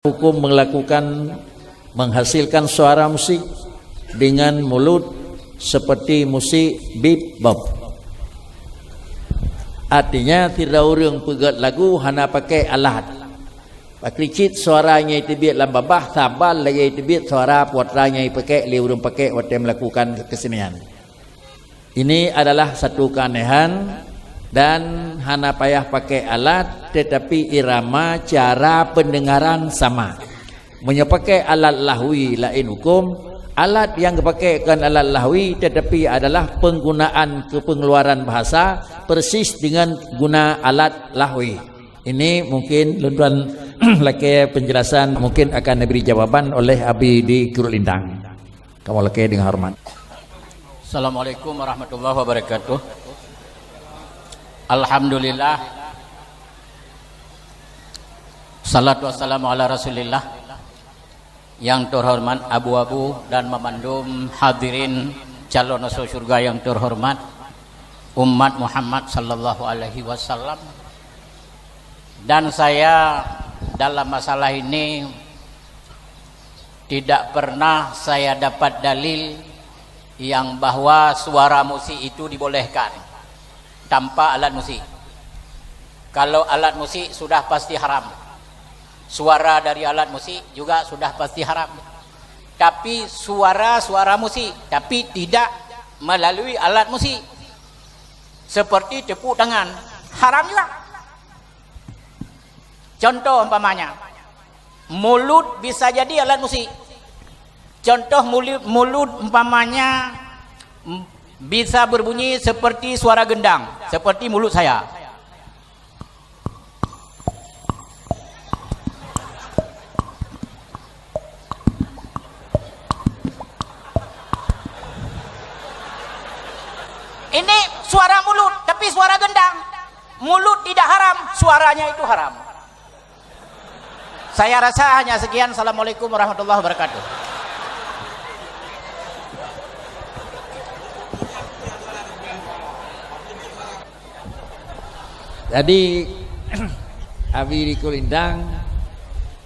Hukum menghasilkan suara musik dengan mulut seperti musik beatbox. Artinya tidak orang pegat lagu hana pakai alat. Pakricit suaranya itu biar lambabah tabal lagi itu biar suara putranya pakai li orang pakai waktu melakukan kesenian. Ini adalah satu keanehan. Dan hana payah pakai alat, tetapi irama cara pendengaran sama. Menyapakai alat lahwi lain hukum. Alat yang dipakaikan alat lahwi, tetapi adalah penggunaan kepengeluaran bahasa persis dengan guna alat lahwi. Ini mungkin tuan laki penjelasan mungkin akan diberi jawaban oleh Abi di Guru Lintang. Kamu laki dengan hormat. Assalamualaikum warahmatullahi wabarakatuh. Alhamdulillah, salatu wassalamu ala rasulillah. Yang terhormat abu-abu dan memandum hadirin calon masuk surga yang terhormat umat Muhammad sallallahu alaihi wasallam. Dan saya dalam masalah ini tidak pernah saya dapat dalil yang bahwa suara musik itu dibolehkan tanpa alat musik. Kalau alat musik sudah pasti haram. Suara dari alat musik juga sudah pasti haram. Tapi suara musik tapi tidak melalui alat musik. Seperti tepuk tangan, haram juga. Contoh umpamanya, mulut bisa jadi alat musik. Contoh mulut umpamanya bisa berbunyi seperti suara gendang, seperti mulut saya. Ini suara mulut, tapi suara gendang. Mulut tidak haram, suaranya itu haram. Saya rasa hanya sekian. Assalamualaikum warahmatullahi wabarakatuh. Jadi Abi di Kulindang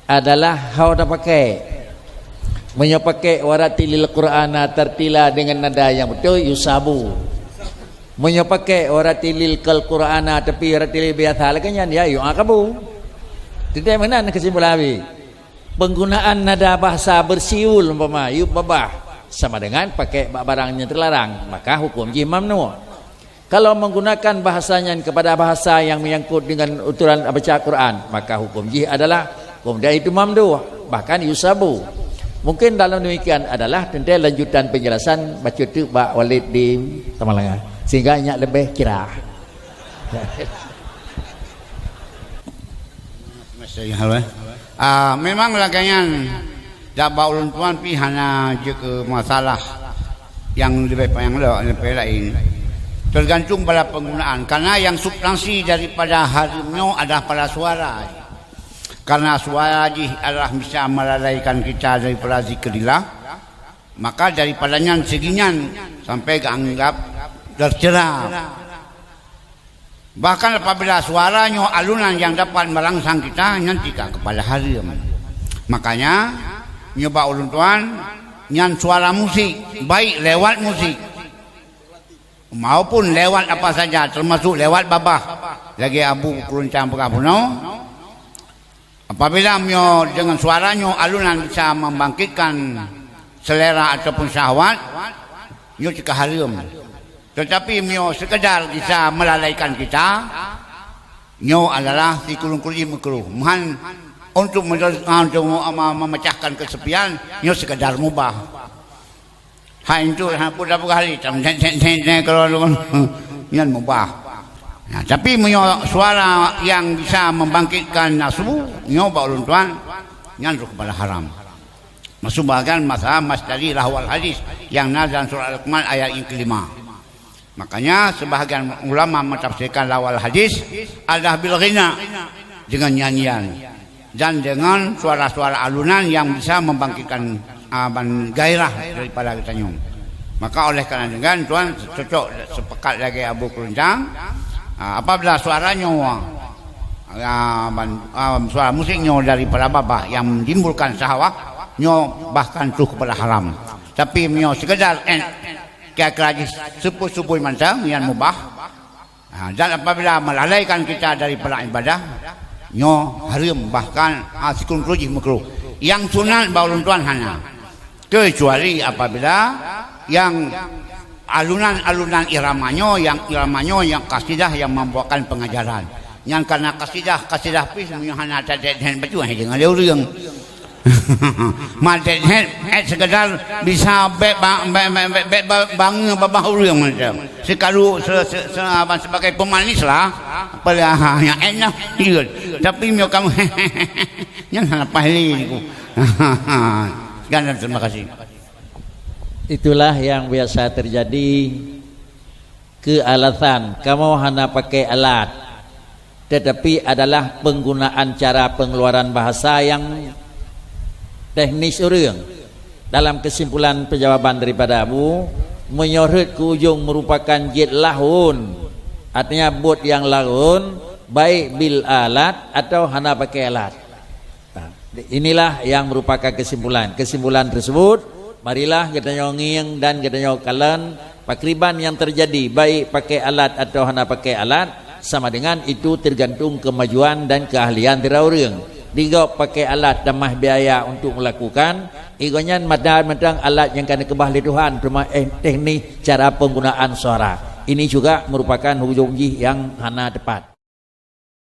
adalah hau dah pakai menyapakai waratilil Qur'ana tertila dengan nada yang betul yusabu. Menyapakai waratilil kal Qur'ana tapi waratilil biasa lagi ya yu'aqabu. Tidak mana kesimpulan Abi. Penggunaan nada bahasa bersiul umpama yubabah sama dengan pakai barang yang terlarang, maka hukum mamnu. Kalau menggunakan bahasanya kepada bahasa yang menyangkut dengan uturan baca Quran, maka hukum jih adalah hukum dia itu mamdu, bahkan yusabu. Mungkin dalam demikian adalah tentang lanjutan penjelasan baca tu Pak Walid di Tamalanga sehingga banyak lebih kira. Memang lagangan dapat ulun tuan pi hanya je ke masalah yang lebih lain. Tergantung pada penggunaan, karena yang substansi daripada harimau adalah pada suara. Karena suara adalah bisa melalaikan kita daripada zikrillah, maka daripadanya seginyan sampai anggap tercela. Bahkan apabila suaranya alunan yang dapat merangsang kita nyantikan kepada harim. Makanya nyoba ulun tuan nyan suara musik baik lewat musik maupun lewat apa saja, termasuk lewat babah lagi abu keruncang pengapuno. Apabila mio dengan suaranya alunan bisa membangkitkan selera ataupun syahwat, mio cekah harum. Tetapi mio sekedar bisa melalaikan kita, mio adalah sikulung-kulung makruh. Mohon untuk memecahkan kesepian, mio sekedar mubah. Hai itu pun dah berkali kalau yang mubah. Nah, tapi suara yang bisa membangkitkan nafsu, nyoba ulun tuan nyanduk kepada haram. Masuk bahagian masalah masdari lahwal hadis yang nazar surah Al-Luqman ayat yang kelima. Makanya sebahagian ulama mentafsirkan lahwal hadis adalah bil ghina dengan nyanyian dan dengan suara-suara alunan yang bisa membangkitkan gairah daripada kita nyum. Maka oleh kerana dengan tuan cocok sepekat lagi abu keruncang apabila suaranya suara musiknya daripada babah yang menimbulkan syahwat nyo bahkan tuh kepada haram. Tapi nyo sekedar kira-kira sepuh-sepuh macam yang mubah. Dan apabila melalaikan kita daripada ibadah nyo haram bahkan sikun keruji makruh. Yang sunat baulun tuan hana. Kecuali apabila yang alunan-alunan iramanya yang kasidah yang membawakan pengajaran. Yang karena kasidah pis hana tadet baju dengan dia urang. Madet sekedar bisa bangga babah urang macam. Sekalu sebagai pemanis lah. Apalah yang enak dia. Tapi mio kamu yang hana pahli niku. Sekian, terima kasih. Itulah yang biasa terjadi, kealasan kamu hanya pakai alat, tetapi adalah penggunaan cara pengeluaran bahasa yang teknis orang. Dalam kesimpulan penjawaban daripada Abu, menyorot ke ujung merupakan jid lahun, artinya buat yang lahun, baik bil alat atau hanya pakai alat. Inilah yang merupakan kesimpulan. Kesimpulan tersebut, marilah kita nyonging dan kita nyokalan pakriban yang terjadi, baik pakai alat atau hanya pakai alat, sama dengan itu tergantung kemajuan dan keahlian tira orang. Digo pakai alat dan mah biaya untuk melakukan, igonya madang alat yang kena kebah Tuhan, terima teknik cara penggunaan suara. Ini juga merupakan hujung yang hana tepat.